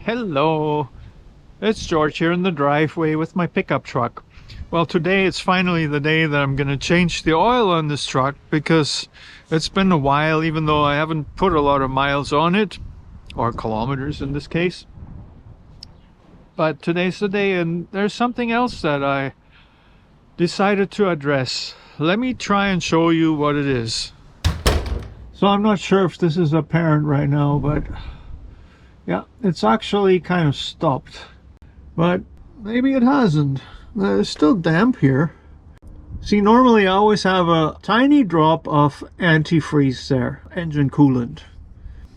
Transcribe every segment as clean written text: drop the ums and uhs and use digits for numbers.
Hello, it's George here in the driveway with my pickup truck. Well, today it's finally the day that I'm going to change the oil on this truck because it's been a while, even though I haven't put a lot of miles on it, or kilometers in this case. But today's the day, and there's something else that I decided to address. Let me try and show you what it is. So I'm not sure if this is apparent right now, but yeah, it's actually kind of stopped. But maybe it hasn't. It's still damp here. See, normally I always have a tiny drop of antifreeze there, engine coolant.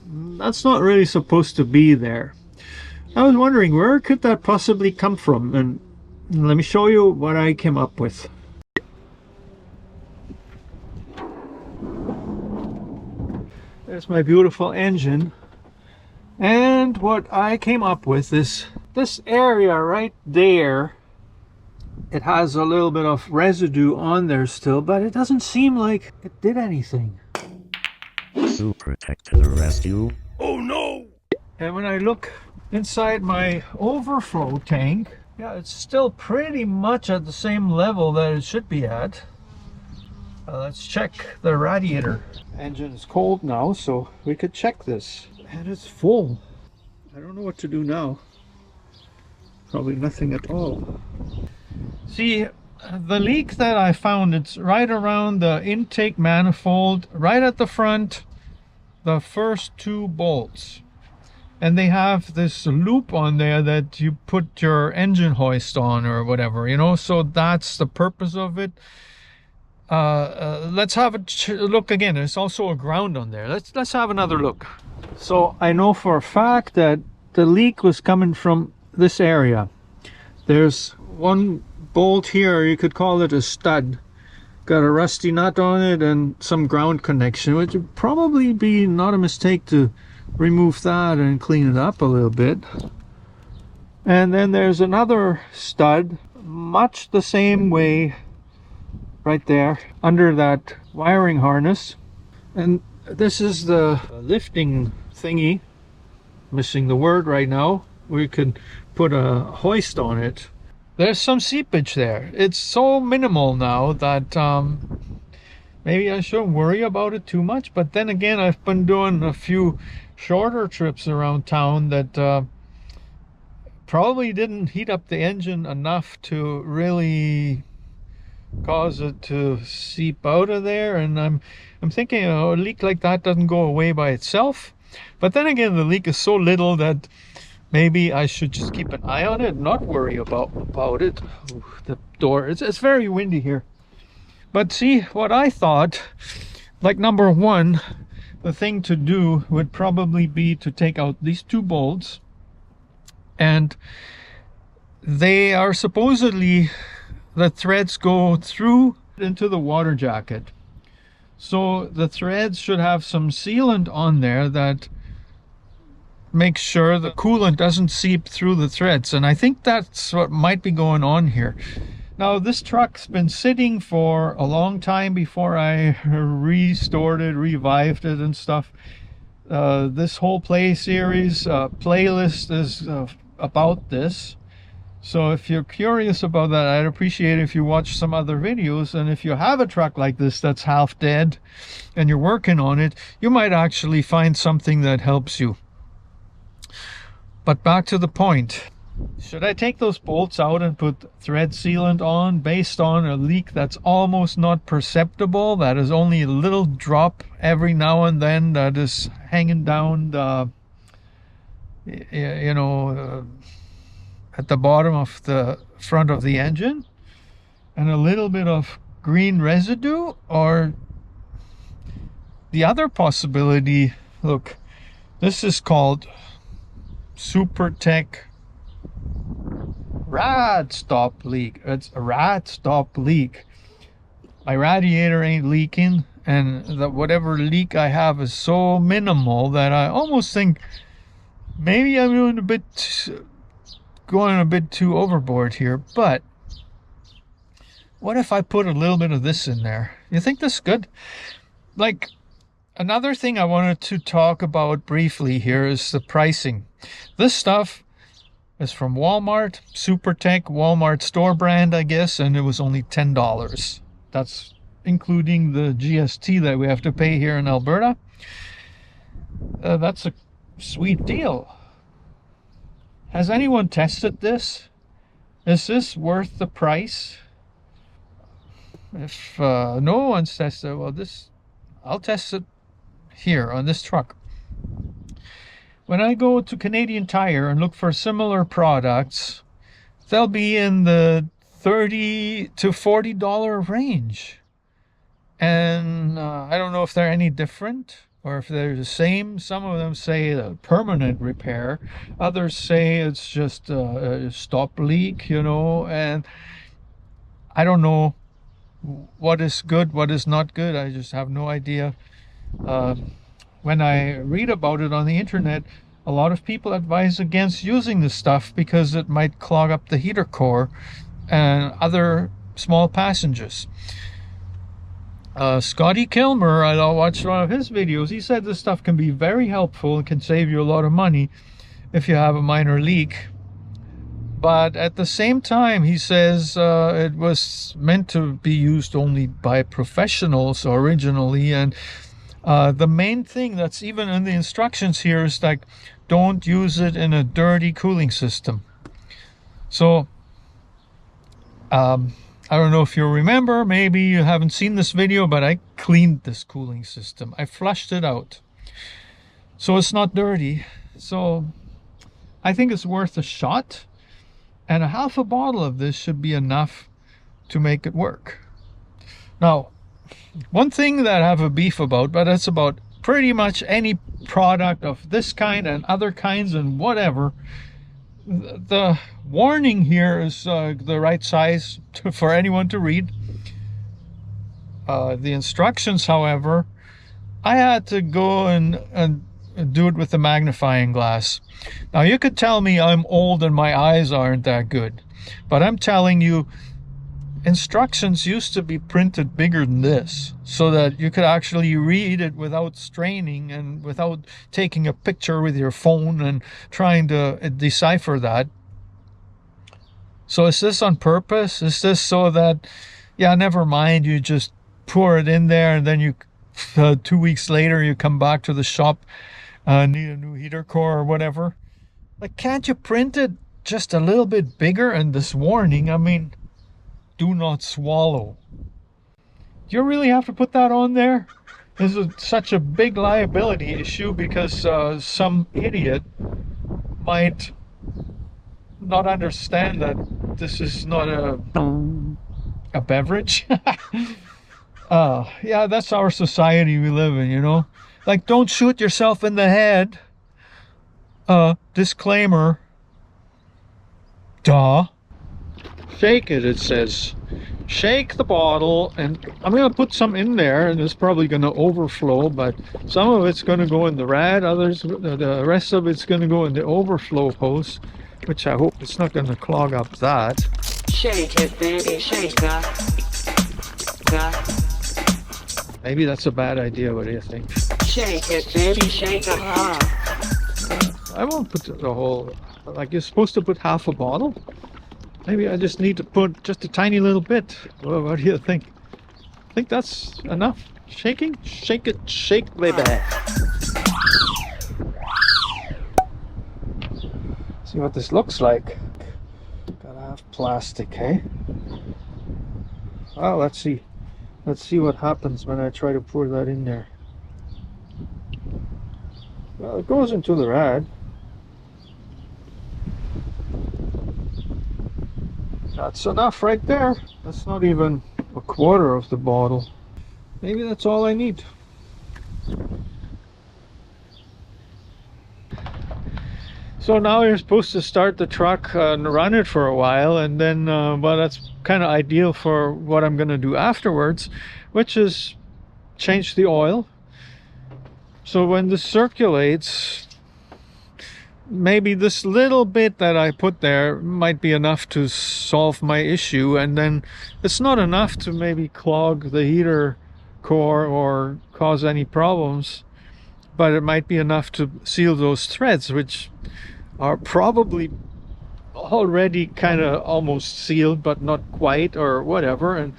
That's not really supposed to be there. I was wondering, where could that possibly come from? And let me show you what I came up with. There's my beautiful engine. And what I came up with is this area right there. It has a little bit of residue on there still, but it doesn't seem like it did anything. Super Tech to the rescue. Oh no! And when I look inside my overflow tank, yeah, it's still pretty much at the same level that it should be at. Let's check the radiator. Engine is cold now, so we could check this. And it's full. I don't know what to do now. Probably nothing at all. See, the leak that I found, it's right around the intake manifold, right at the front, the first two bolts. And they have this loop on there that you put your engine hoist on or whatever, you know, so that's the purpose of it. Let's have a look again. There's also a ground on there. Let's have another look. So I know for a fact that the leak was coming from this area. There's one bolt here, you could call it a stud. Got a rusty nut on it and some ground connection, which would probably be not a mistake to remove that and clean it up a little bit. And then there's another stud, much the same way, right there under that wiring harness. And this is the lifting thingy, missing the word right now. We could put a hoist on it. There's some seepage there. It's so minimal now that maybe I shouldn't worry about it too much. But then again, I've been doing a few shorter trips around town that probably didn't heat up the engine enough to really cause it to seep out of there. And I'm thinking, a leak like that doesn't go away by itself. But then again, the leak is so little that maybe I should just keep an eye on it, not worry about it. Ooh, the door, it's very windy here. But see, what I thought, like number one, the thing to do would probably be to take out these two bolts. And they are supposedly, the threads go through into the water jacket. So the threads should have some sealant on there that makes sure the coolant doesn't seep through the threads. And I think that's what might be going on here. Now, this truck's been sitting for a long time before I restored it, revived it and stuff. This whole play series playlist is about this. So if you're curious about that, I'd appreciate it if you watch some other videos. And if you have a truck like this that's half dead and you're working on it, you might actually find something that helps you. But back to the point. Should I take those bolts out and put thread sealant on based on a leak that's almost not perceptible? That is only a little drop every now and then that is hanging down the, you know, at the bottom of the front of the engine, and a little bit of green residue? Or the other possibility, look, this is called Super Tech Rad Stop Leak. It's a Rad Stop Leak. My radiator ain't leaking, and whatever leak I have is so minimal that I almost think maybe I'm going a bit too overboard here. But what if I put a little bit of this in there? You think this is good? Like, another thing I wanted to talk about briefly here is the pricing. This stuff is from Walmart, SuperTech, Walmart store brand, I guess, and it was only $10. That's including the GST that we have to pay here in Alberta. That's a sweet deal. Has anyone tested this? Is this worth the price? If no one's tested, well, I'll test it here on this truck. When I go to Canadian Tire and look for similar products, they'll be in the $30 to $40 range. And I don't know if they're any different or if they're the same. Some of them say a permanent repair. Others say it's just a stop leak, you know. And I don't know what is good, what is not good. I just have no idea. When I read about it on the internet, a lot of people advise against using this stuff because it might clog up the heater core and other small passengers. Scotty Kilmer, I watched one of his videos. He said this stuff can be very helpful and can save you a lot of money if you have a minor leak. But at the same time, he says it was meant to be used only by professionals originally. And the main thing that's even in the instructions here is like, don't use it in a dirty cooling system. So, I don't know if you remember, maybe you haven't seen this video, but I cleaned this cooling system. I flushed it out. So it's not dirty. So I think it's worth a shot. And a half a bottle of this should be enough to make it work. Now, one thing that I have a beef about, but it's about pretty much any product of this kind and other kinds and whatever, the warning here is the right size for anyone to read. The instructions, however, I had to go and do it with a magnifying glass. Now, you could tell me I'm old and my eyes aren't that good, but I'm telling you, instructions used to be printed bigger than this so that you could actually read it without straining and without taking a picture with your phone and trying to decipher that. So is this on purpose? Is this so that, yeah, never mind, you just pour it in there and then you 2 weeks later you come back to the shop, need a new heater core or whatever? Like, can't you print it just a little bit bigger? And this warning, I mean, do not swallow. Do you really have to put that on there? This is such a big liability issue because some idiot might not understand that this is not a beverage. Yeah, that's our society we live in, you know. Like, don't shoot yourself in the head. Disclaimer. Duh. Shake it, it says. Shake the bottle, and I'm going to put some in there, and it's probably going to overflow, but some of it's going to go in the rad, the rest of it's going to go in the overflow hose, which I hope it's not going to clog up that. Shake it, baby, shake that. Maybe that's a bad idea, what do you think? Shake it, baby, shake it. I won't put the whole, like you're supposed to put half a bottle. Maybe I just need to put just a tiny little bit. Well, what do you think? I think that's enough. Shaking? Shake it, shake, baby. See what this looks like. Gotta have plastic, hey? Well, let's see. Let's see what happens when I try to pour that in there. Well, it goes into the rad. That's enough right there. That's not even a quarter of the bottle. Maybe that's all I need. So now you're supposed to start the truck and run it for a while, and then well, that's kind of ideal for what I'm going to do afterwards, which is change the oil. So when this circulates, maybe this little bit that I put there might be enough to solve my issue, and then it's not enough to maybe clog the heater core or cause any problems, but it might be enough to seal those threads, which are probably already kind of almost sealed, but not quite, or whatever. And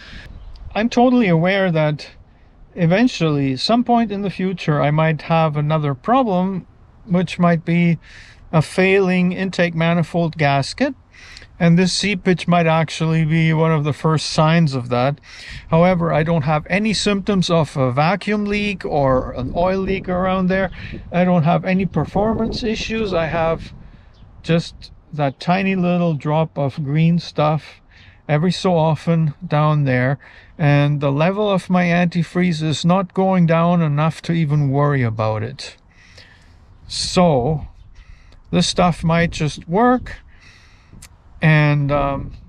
I'm totally aware that eventually, some point in the future, I might have another problem, which might be a failing intake manifold gasket. And this seepage might actually be one of the first signs of that. However, I don't have any symptoms of a vacuum leak or an oil leak around there. I don't have any performance issues. I have just that tiny little drop of green stuff every so often down there. And the level of my antifreeze is not going down enough to even worry about it. So this stuff might just work. And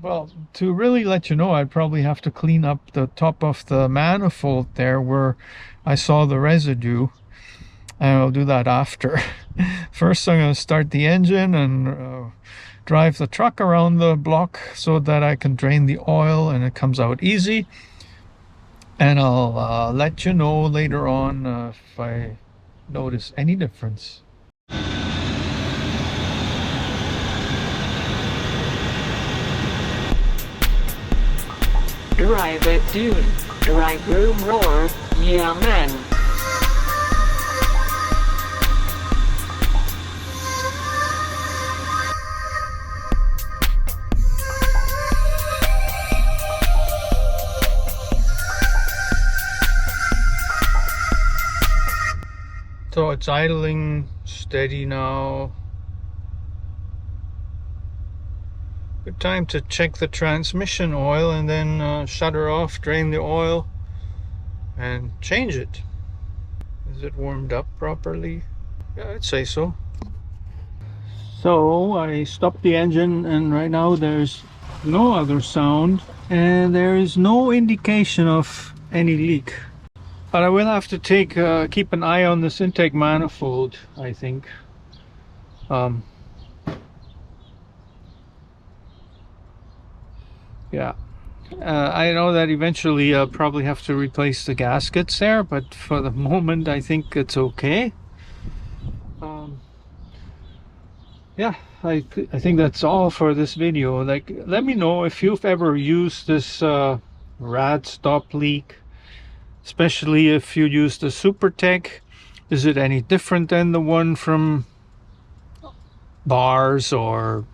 well, to really let you know, I'd probably have to clean up the top of the manifold there where I saw the residue, and I'll do that after. First, I'm going to start the engine and drive the truck around the block so that I can drain the oil and it comes out easy. And I'll let you know later on if I notice any difference. Drive it, dude. Drive room roar. Yeah, man. So it's idling steady now. Good time to check the transmission oil and then shut her off, drain the oil, and change it. Is it warmed up properly? Yeah, I'd say so. So I stopped the engine, and right now there's no other sound and there is no indication of any leak. But I will have to keep an eye on this intake manifold, I think. Yeah, I know that eventually I'll probably have to replace the gaskets there, but for the moment I think it's okay. Yeah, I think that's all for this video. Like, let me know if you've ever used this Rad Stop Leak, especially if you use the SuperTech. Is it any different than the one from Bars or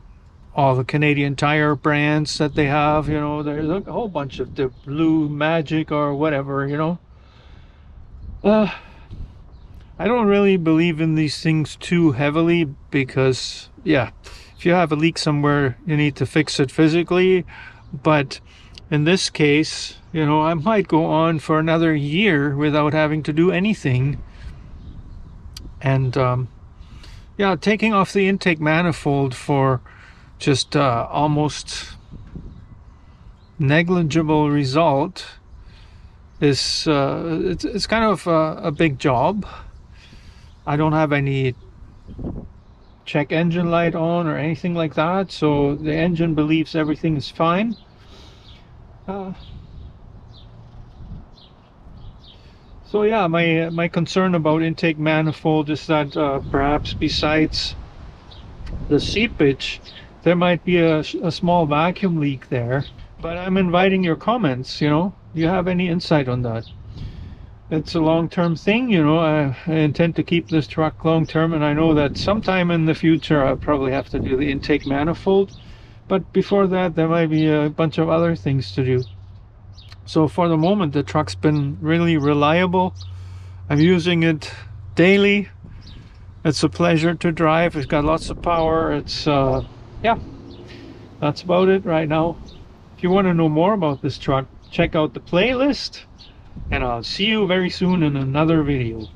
all the Canadian Tire brands that they have? You know, there's a whole bunch of the Blue Magic or whatever, you know. I don't really believe in these things too heavily because, yeah, if you have a leak somewhere, you need to fix it physically. But in this case, you know, I might go on for another year without having to do anything. And yeah, taking off the intake manifold for just almost negligible result is it's kind of a big job. I don't have any check engine light on or anything like that, so the engine believes everything is fine. So yeah, my concern about intake manifold is that perhaps besides the seepage, there might be a small vacuum leak there. But I'm inviting your comments, you know. Do you have any insight on that? It's a long-term thing, you know. I intend to keep this truck long-term, and I know that sometime in the future I'll probably have to do the intake manifold. But before that, there might be a bunch of other things to do. So for the moment, the truck's been really reliable. I'm using it daily. It's a pleasure to drive. It's got lots of power. It's yeah, that's about it right now. If you want to know more about this truck, check out the playlist, and I'll see you very soon in another video.